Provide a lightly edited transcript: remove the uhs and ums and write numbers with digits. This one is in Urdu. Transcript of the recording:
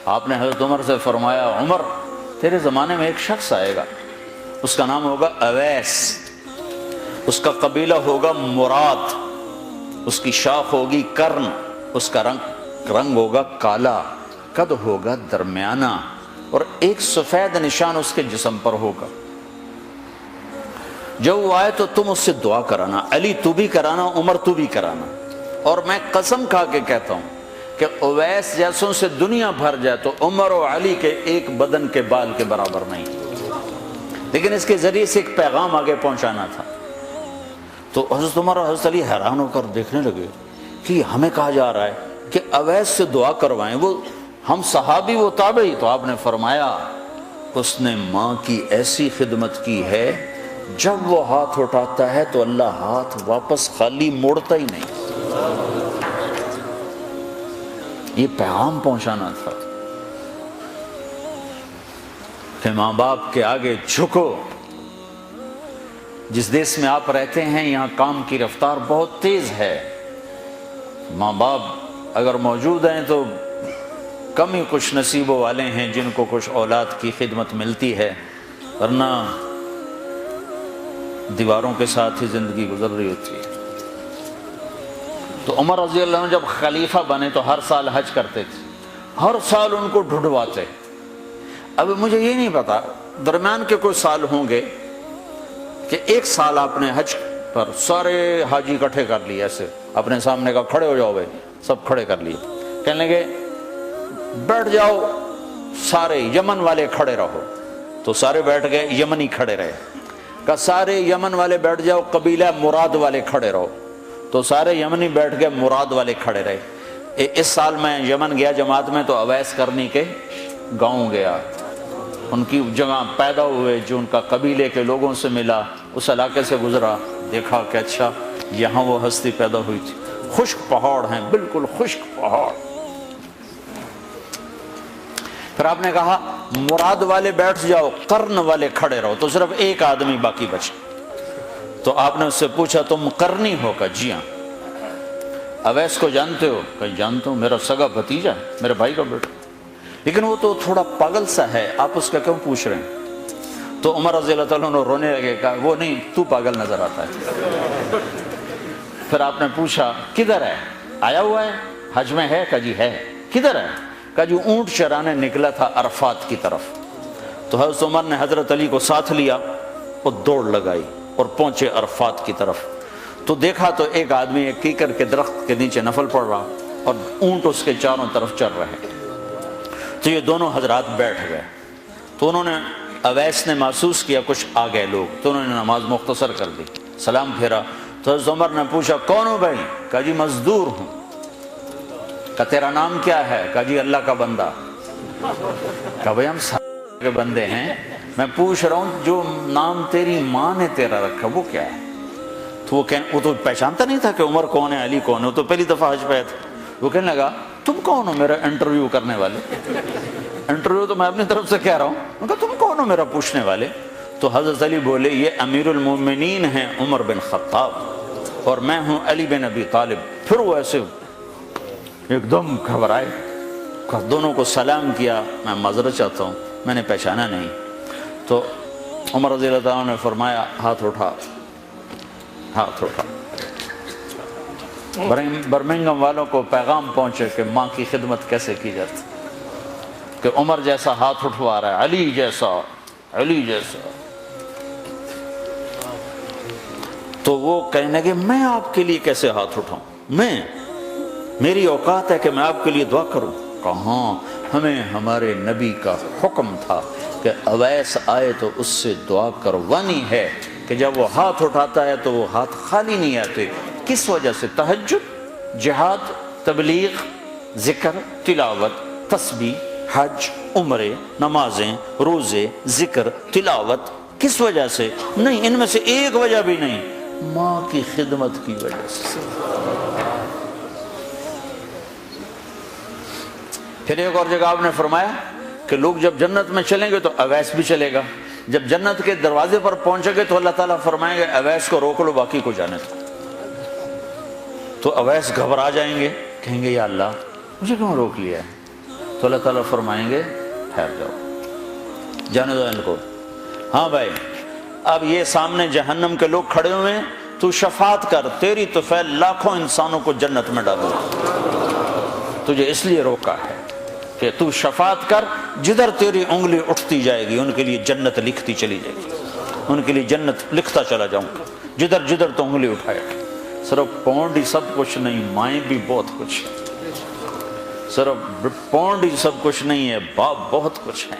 آپ نے حضرت عمر سے فرمایا عمر تیرے زمانے میں ایک شخص آئے گا، اس کا نام ہوگا اویس، اس کا قبیلہ ہوگا مراد، اس کی شاخ ہوگی کرن، اس کا رنگ ہوگا کالا، قد ہوگا درمیانہ، اور ایک سفید نشان اس کے جسم پر ہوگا۔ جب وہ آئے تو تم اس سے دعا کرانا، علی تو بھی کرانا، عمر تو بھی کرانا، اور میں قسم کھا کے کہتا ہوں کہ اویس جیسوں سے دنیا بھر جائے تو عمر و علی کے ایک بدن کے بال کے برابر نہیں، لیکن اس کے ذریعے سے ایک پیغام آگے پہنچانا تھا۔ تو حضرت عمر اور حضرت علی حیران ہو کر دیکھنے لگے کہ ہمیں کہا جا رہا ہے کہ اویس سے دعا کروائیں، وہ ہم صحابی وہ تابعی۔ تو آپ نے فرمایا اس نے ماں کی ایسی خدمت کی ہے، جب وہ ہاتھ اٹھاتا ہے تو اللہ ہاتھ واپس خالی موڑتا ہی نہیں۔ یہ پیغام پہنچانا تھا کہ ماں باپ کے آگے جھکو۔ جس دیش میں آپ رہتے ہیں یہاں کام کی رفتار بہت تیز ہے، ماں باپ اگر موجود ہیں تو کم ہی کچھ نصیبوں والے ہیں جن کو کچھ اولاد کی خدمت ملتی ہے، ورنہ دیواروں کے ساتھ ہی زندگی گزر رہی ہوتی ہے۔ تو عمر رضی اللہ عنہ جب خلیفہ بنے تو ہر سال حج کرتے تھے، ہر سال ان کو ڈھونڈواتے۔ اب مجھے یہ نہیں پتا درمیان کے کوئی سال ہوں گے کہ ایک سال آپ نے حج پر سارے حاجی اکٹھے کر لیے، ایسے اپنے سامنے کا کھڑے ہو جاؤ بھائی، سب کھڑے کر لیے، کہنے لگے بیٹھ جاؤ سارے یمن والے کھڑے رہو، تو سارے بیٹھ گئے، یمنی کھڑے رہے، کہ سارے یمن والے بیٹھ جاؤ، قبیلہ مراد والے کھڑے رہو، تو سارے یمنی بیٹھ گئے، مراد والے کھڑے رہے۔ اس سال میں یمن گیا جماعت میں تو اویس کرنی کے گاؤں گیا، ان کی جگہ پیدا ہوئے، جو ان کا قبیلے کے لوگوں سے ملا، اس علاقے سے گزرا، دیکھا کہ اچھا یہاں وہ ہستی پیدا ہوئی تھی، خشک پہاڑ ہیں، بالکل خشک پہاڑ۔ پھر آپ نے کہا مراد والے بیٹھ جاؤ، قرن والے کھڑے رہو، تو صرف ایک آدمی باقی بچا۔ تو آپ نے اس سے پوچھا تم قرنی ہو؟ کہ جی ہاں۔ اویس کو جانتے ہو؟ کہ جانتا ہوں، میرا سگا بھتیجا ہے، میرے بھائی کا بیٹا، لیکن وہ تو تھوڑا پاگل سا ہے، آپ اس کا کیوں پوچھ رہے ہیں؟ تو عمر رضی اللہ تعالیٰ عنہ رونے لگے، کہا وہ نہیں، تو پاگل نظر آتا ہے۔ پھر آپ نے پوچھا کدھر ہے؟ آیا ہوا ہے، حج میں ہے؟ کہ جی ہے۔ کدھر ہے؟ کہ جو اونٹ چرانے نکلا تھا عرفات کی طرف۔ تو حضرت عمر نے حضرت علی کو ساتھ لیا اور دوڑ لگائی اور پہنچے عرفات کی طرف، تو دیکھا تو ایک آدمی ایک کیکر کے درخت کے نیچے نفل پڑھ رہا اور اونٹ اس کے چاروں طرف چل رہے۔ تو یہ دونوں حضرات بیٹھ گئے، تو انہوں نے اویس نے محسوس کیا کچھ آ گئے لوگ، تو انہوں نے نماز مختصر کر دی، سلام پھیرا۔ تو حضرت عمر نے پوچھا کون ہو بھائی؟ کہا جی مزدور ہوں۔ کہا تیرا نام کیا ہے؟ کہا جی اللہ کا بندہ۔ کہا بھائی ہم سارے کے بندے ہیں، میں پوچھ رہا ہوں جو نام تیری ماں نے تیرا رکھا وہ کیا ہے؟ تو وہ تو پہچانتا نہیں تھا کہ عمر کون ہے، علی کون ہے، وہ تو پہلی دفعہ حج پہ آیا تھا۔ وہ کہنے لگا تم کون ہو میرا انٹرویو کرنے والے؟ انٹرویو تو میں اپنی طرف سے کہہ رہا ہوں۔ میں کہا تم کون ہو میرا پوچھنے والے؟ تو حضرت علی بولے یہ امیر المومنین ہیں عمر بن خطاب، اور میں ہوں علی بن ابی طالب۔ پھر وہ ایسے ایک دم گھبرائے، دونوں کو سلام کیا، میں معذرت چاہتا ہوں میں نے پہچانا نہیں۔ تو عمر رضی اللہ عنہ نے فرمایا ہاتھ اٹھا، ہاتھ اٹھا۔ برمنگھم والوں کو پیغام پہنچے کہ ماں کی خدمت کیسے کی جاتی، کہ عمر جیسا ہاتھ اٹھوا رہا ہے، علی جیسا، علی جیسا۔ تو وہ کہنے لگے میں آپ کے لیے کیسے ہاتھ اٹھاؤں، میری اوقات ہے کہ میں آپ کے لیے دعا کروں؟ کہاں، ہمیں ہمارے نبی کا حکم تھا کہ اویس آئے تو اس سے دعا کروانی ہے، کہ جب وہ ہاتھ اٹھاتا ہے تو وہ ہاتھ خالی نہیں آتے۔ کس وجہ سے؟ تہجد، جہاد، تبلیغ، ذکر، تلاوت، تسبیح، حج، عمرے، نمازیں، روزے، ذکر، تلاوت۔ کس وجہ سے؟ نہیں، ان میں سے ایک وجہ بھی نہیں، ماں کی خدمت کی وجہ سے۔ پھر ایک اور جگہ آپ نے فرمایا کہ لوگ جب جنت میں چلیں گے تو اویس بھی چلے گا، جب جنت کے دروازے پر پہنچے گے تو اللہ تعالیٰ فرمائیں گے اویس کو روک لو، باقی کو جانے دو۔ تو اویس گھبرا جائیں گے، کہیں گے یا اللہ مجھے کیوں روک لیا ہے؟ تو اللہ تعالیٰ فرمائیں گے ٹھہر جاؤ، جانے دو ان کو۔ ہاں بھائی، اب یہ سامنے جہنم کے لوگ کھڑے ہوئے ہیں، تو شفاعت کر، تیری تو فعل لاکھوں انسانوں کو جنت میں ڈالو، تجھے اس لیے روکا ہے کہ تو شفاعت کر، جدھر تیری انگلی اٹھتی جائے گی ان کے لیے جنت لکھتی چلی جائے گی، ان کے لیے جنت لکھتا چلا جاؤں گا، جدھر جدھر تو انگلی اٹھائے۔ صرف پونڈ ہی سب کچھ نہیں، مائیں بھی بہت کچھ ہے، صرف پونڈ ہی سب کچھ نہیں ہے، باپ بہت کچھ ہے۔